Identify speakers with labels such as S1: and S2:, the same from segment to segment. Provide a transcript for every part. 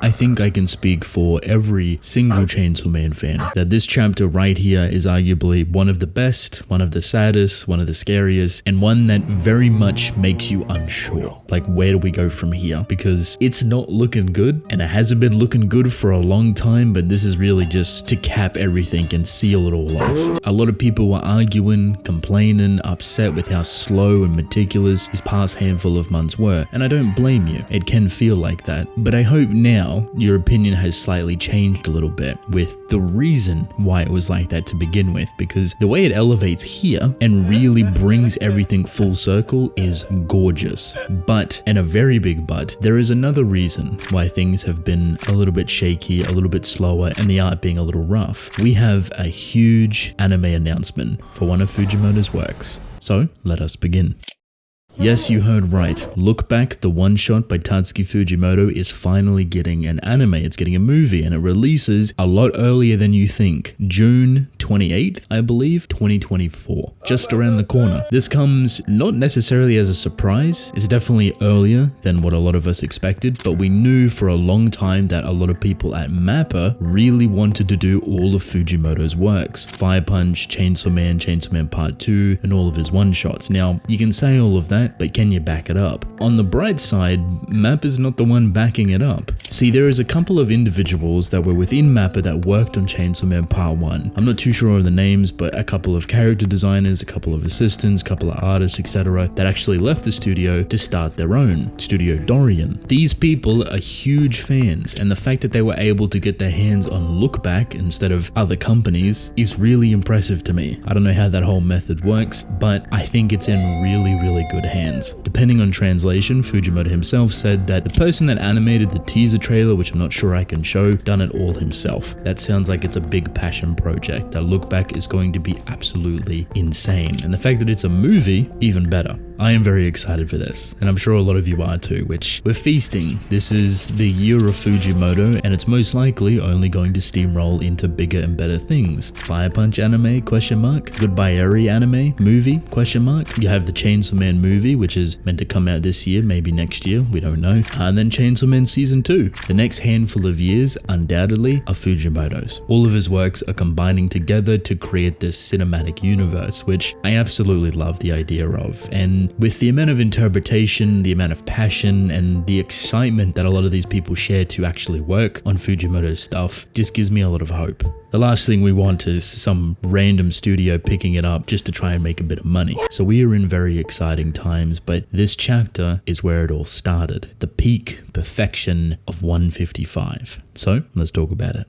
S1: I think I can speak for every single Chainsaw Man fan that this chapter right here is arguably one of the best, one of the saddest, one of the scariest, and one that very much makes you unsure. Like, where do we go from here? Because it's not looking good, and it hasn't been looking good for a long time, but this is really just to cap everything and seal it all off. A lot of people were arguing, complaining, upset with how slow and meticulous his past handful of months were, and I don't blame you. It can feel like that, but I hope now your opinion has slightly changed a little bit with the reason why it was like that to begin with, because the way it elevates here and really brings everything full circle is gorgeous. But, and a very big but, there is another reason why things have been a little bit shaky, a little bit slower, and the art being a little rough. We have a huge anime announcement for one of Fujimoto's works. So, let us begin. Yes, you heard right. Look Back, the one-shot by Tatsuki Fujimoto, is finally getting an anime. It's getting a movie, and it releases a lot earlier than you think. June 28th, I believe, 2024. Just around the corner. This comes not necessarily as a surprise. It's definitely earlier than what a lot of us expected, but we knew for a long time that a lot of people at MAPPA really wanted to do all of Fujimoto's works. Fire Punch, Chainsaw Man Part 2, and all of his one-shots. Now, you can say all of that, but can you back it up? On the bright side, MAPPA's not the one backing it up. See, there is a couple of individuals that were within MAPPA that worked on Chainsaw Man Part 1. I'm not too sure of the names, but a couple of character designers, a couple of assistants, a couple of artists, etc. that actually left the studio to start their own, Studio Dorian. These people are huge fans, and the fact that they were able to get their hands on Look Back instead of other companies is really impressive to me. I don't know how that whole method works, but I think it's in really, really good hands. Depending on translation, Fujimoto himself said that the person that animated the teaser trailer, which I'm not sure I can show, done it all himself. That sounds like it's a big passion project. That Look Back is going to be absolutely insane. And the fact that it's a movie, even better. I am very excited for this, and I'm sure a lot of you are too, which we're feasting. This is the year of Fujimoto, and it's most likely only going to steamroll into bigger and better things. Fire Punch anime, question mark. Goodbye Eri anime, movie, question mark. You have the Chainsaw Man movie, which is meant to come out this year, maybe next year, we don't know. And then Chainsaw Man Season 2. The next handful of years, undoubtedly, are Fujimoto's. All of his works are combining together to create this cinematic universe, which I absolutely love the idea of. And with the amount of interpretation, the amount of passion, and the excitement that a lot of these people share to actually work on Fujimoto's stuff, just gives me a lot of hope. The last thing we want is some random studio picking it up just to try and make a bit of money. So we are in very exciting times, but this chapter is where it all started. The peak perfection of 155. So let's talk about it.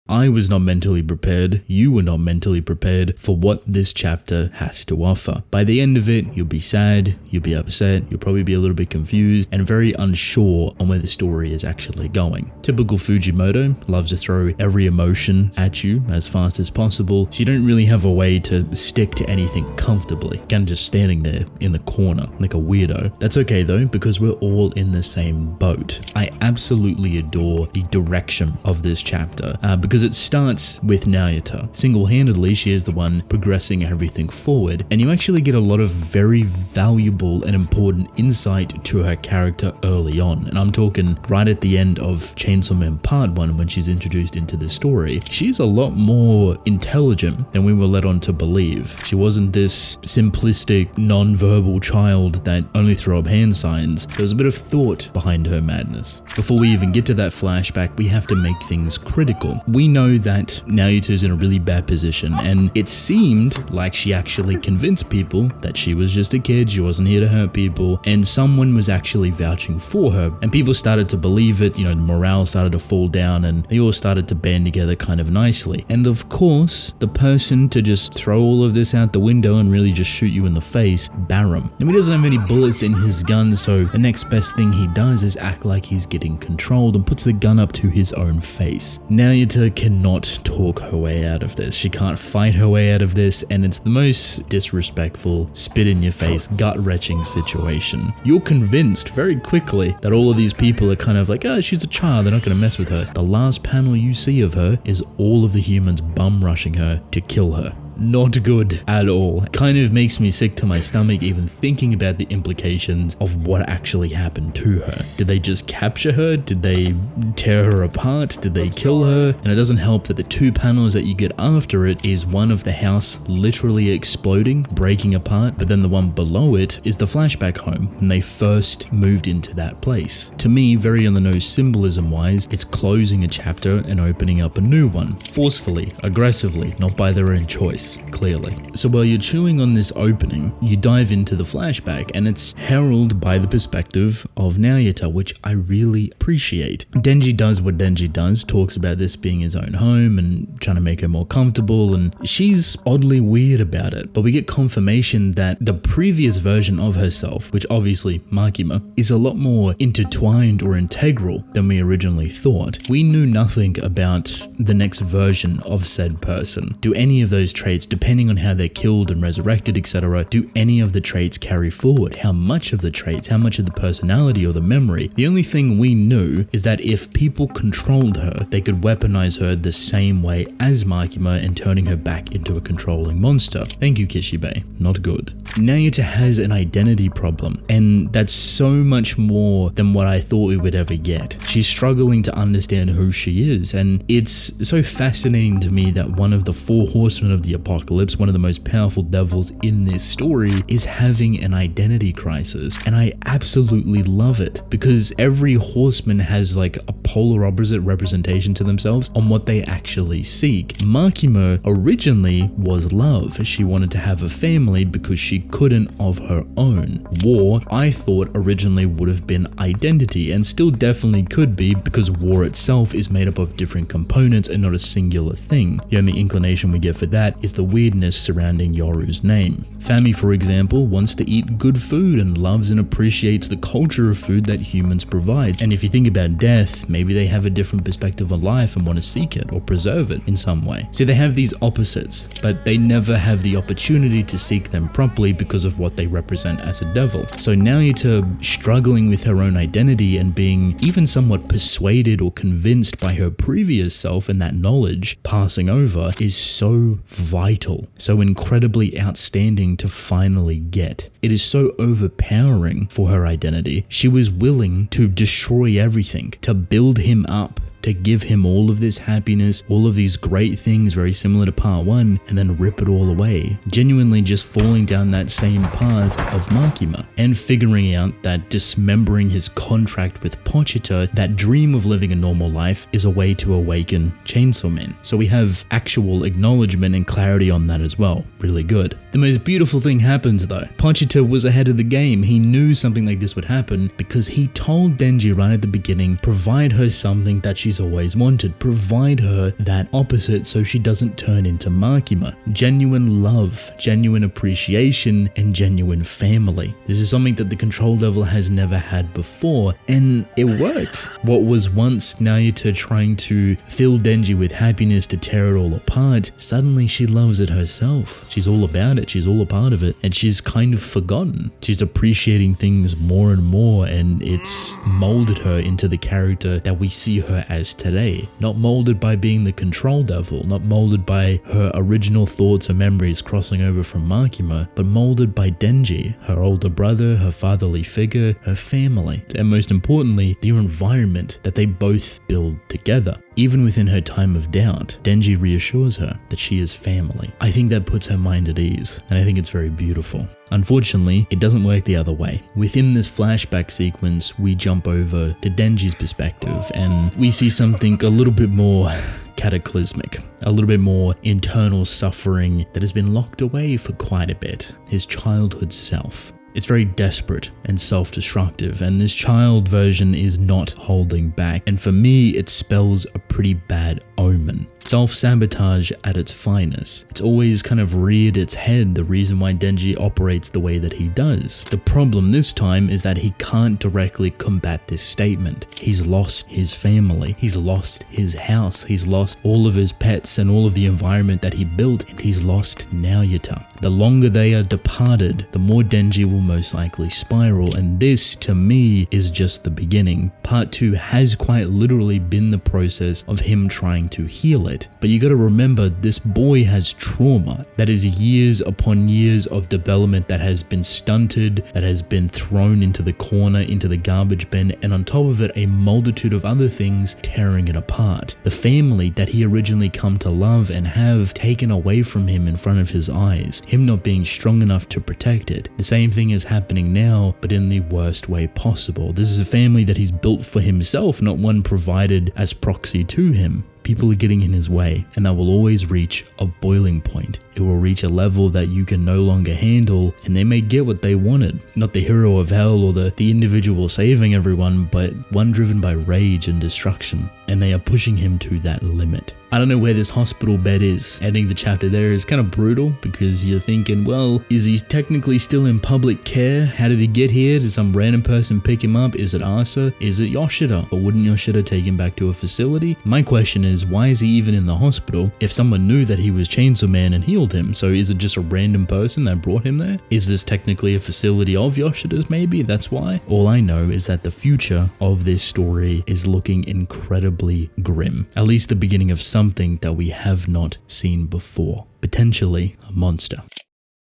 S1: I was not mentally prepared, you were not mentally prepared for what this chapter has to offer. By the end of it, you'll be sad, you'll be upset, you'll probably be a little bit confused and very unsure on where the story is actually going. Typical Fujimoto loves to throw every emotion at you as fast as possible, so you don't really have a way to stick to anything comfortably. Kind of just standing there in the corner like a weirdo. That's okay though, because we're all in the same boat. I absolutely adore the direction of this chapter because it starts with Nayuta. Single-handedly, she is the one progressing everything forward, and you actually get a lot of very valuable and important insight to her character early on. And I'm talking right at the end of Chainsaw Man Part 1 when she's introduced into the story. She's a lot more intelligent than we were led on to believe. She wasn't this simplistic, non-verbal child that only threw up hand signs. There was a bit of thought behind her madness. Before we even get to that flashback, we have to make things critical. We know that Nayuta's in a really bad position, and it seemed like she actually convinced people that she was just a kid, she wasn't here to hurt people, and someone was actually vouching for her, and people started to believe it. You know, the morale started to fall down, and they all started to band together kind of nicely. And of course, the person to just throw all of this out the window and really just shoot you in the face, Barum. And he doesn't have any bullets in his gun, so the next best thing he does is act like he's getting controlled and puts the gun up to his own face. Nayuta cannot talk her way out of this. She can't fight her way out of this, and it's the most disrespectful, spit in your face, gut-wrenching situation. You're convinced very quickly that all of these people are kind of like, oh, she's a child, they're not going to mess with her. The last panel you see of her is all of the humans bum rushing her to kill her. Not good at all. It kind of makes me sick to my stomach even thinking about the implications of what actually happened to her. Did they just capture her? Did they tear her apart? Did they kill her? And it doesn't help that the two panels that you get after it is one of the house literally exploding, breaking apart, but then the one below it is the flashback home when they first moved into that place. To me, very on the nose symbolism wise, it's closing a chapter and opening up a new one. Forcefully, aggressively, not by their own choice, clearly. So while you're chewing on this opening, you dive into the flashback and it's heralded by the perspective of Nayuta, which I really appreciate. Denji does what Denji does, talks about this being his own home and trying to make her more comfortable, and she's oddly weird about it, but we get confirmation that the previous version of herself, which obviously Makima, is a lot more intertwined or integral than we originally thought. We knew nothing about the next version of said person. Do any of those traits, depending on how they're killed and resurrected, etc., do any of the traits carry forward? How much of the traits, how much of the personality or the memory? The only thing we knew is that if people controlled her, they could weaponize her the same way as Makima and turning her back into a controlling monster. Thank you, Kishibe. Not good. Nayuta has an identity problem, and that's so much more than what I thought we would ever get. She's struggling to understand who she is, and it's so fascinating to me that one of the four horsemen of the apocalypse, one of the most powerful devils in this story, is having an identity crisis. And I absolutely love it, because every horseman has like a polar opposite representation to themselves on what they actually seek. Makima originally was love. She wanted to have a family because she couldn't of her own. War, I thought, originally would have been identity, and still definitely could be, because war itself is made up of different components and not a singular thing. The only inclination we get for that is the weirdness surrounding Yoru's name. Fami, for example, wants to eat good food and loves and appreciates the culture of food that humans provide. And if you think about death, maybe they have a different perspective on life and want to seek it or preserve it in some way. So they have these opposites, but they never have the opportunity to seek them properly because of what they represent as a devil. So Nayuta struggling with her own identity and being even somewhat persuaded or convinced by her previous self, and that knowledge passing over, is so vital, so incredibly outstanding to finally get. It is so overpowering for her identity. She was willing to destroy everything, to build him up, to give him all of this happiness, all of these great things very similar to part 1, and then rip it all away. Genuinely just falling down that same path of Makima, and figuring out that dismembering his contract with Pochita, that dream of living a normal life, is a way to awaken Chainsaw Man. So we have actual acknowledgement and clarity on that as well. Really good. The most beautiful thing happens though. Pochita was ahead of the game. He knew something like this would happen because he told Denji right at the beginning, provide her something that she's always wanted. Provide her that opposite so she doesn't turn into Makima. Genuine love, genuine appreciation, and genuine family. This is something that the Control Devil has never had before, and it worked. What was once Nayuta trying to fill Denji with happiness to tear it all apart, suddenly she loves it herself. She's all about it, she's all a part of it, and she's kind of forgotten. She's appreciating things more and more, and it's molded her into the character that we see her as today. Not molded by being the Control Devil, not molded by her original thoughts or memories crossing over from Makima, but molded by Denji, her older brother, her fatherly figure, her family, and most importantly, the environment that they both build together. Even within her time of doubt, Denji reassures her that she is family. I think that puts her mind at ease, and I think it's very beautiful. Unfortunately, it doesn't work the other way. Within this flashback sequence, we jump over to Denji's perspective, and we see something a little bit more cataclysmic, a little bit more internal suffering that has been locked away for quite a bit. His childhood self. It's very desperate and self-destructive, and this child version is not holding back, and for me it spells a pretty bad omen. Self-sabotage at its finest. It's always kind of reared its head, the reason why Denji operates the way that he does. The problem this time is that he can't directly combat this statement. He's lost his family, he's lost his house, he's lost all of his pets and all of the environment that he built, and he's lost Nayuta. The longer they are departed, the more Denji will most likely spiral, and this, to me, is just the beginning. Part 2 has quite literally been the process of him trying to heal it. But you gotta remember, this boy has trauma. That is years upon years of development that has been stunted, that has been thrown into the corner, into the garbage bin, and on top of it, a multitude of other things tearing it apart. The family that he originally come to love and have taken away from him in front of his eyes, him not being strong enough to protect it. The same thing is happening now, but in the worst way possible. This is a family that he's built for himself, not one provided as proxy to him. People are getting in his way, and that will always reach a boiling point. It will reach a level that you can no longer handle, and they may get what they wanted. Not the hero of hell or the individual saving everyone, but one driven by rage and destruction, and they are pushing him to that limit. I don't know where this hospital bed is. Ending the chapter there is kind of brutal because you're thinking, well, is he technically still in public care? How did he get here? Did some random person pick him up? Is it Asa? Is it Yoshida? Or wouldn't Yoshida take him back to a facility? My question is, why is he even in the hospital if someone knew that he was Chainsaw Man and healed him? So is it just a random person that brought him there? Is this technically a facility of Yoshida's maybe? That's why? All I know is that the future of this story is looking incredibly grim. At least the beginning of something that we have not seen before. Potentially a monster.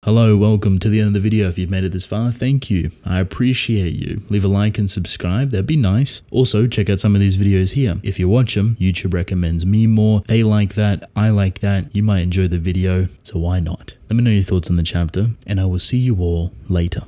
S1: Hello, welcome to the end of the video. If you've made it this far, thank you. I appreciate you. Leave a like and subscribe, that'd be nice. Also, check out some of these videos here. If you watch them, YouTube recommends me more. They like that, I like that. You might enjoy the video, so why not? Let me know your thoughts on the chapter, and I will see you all later.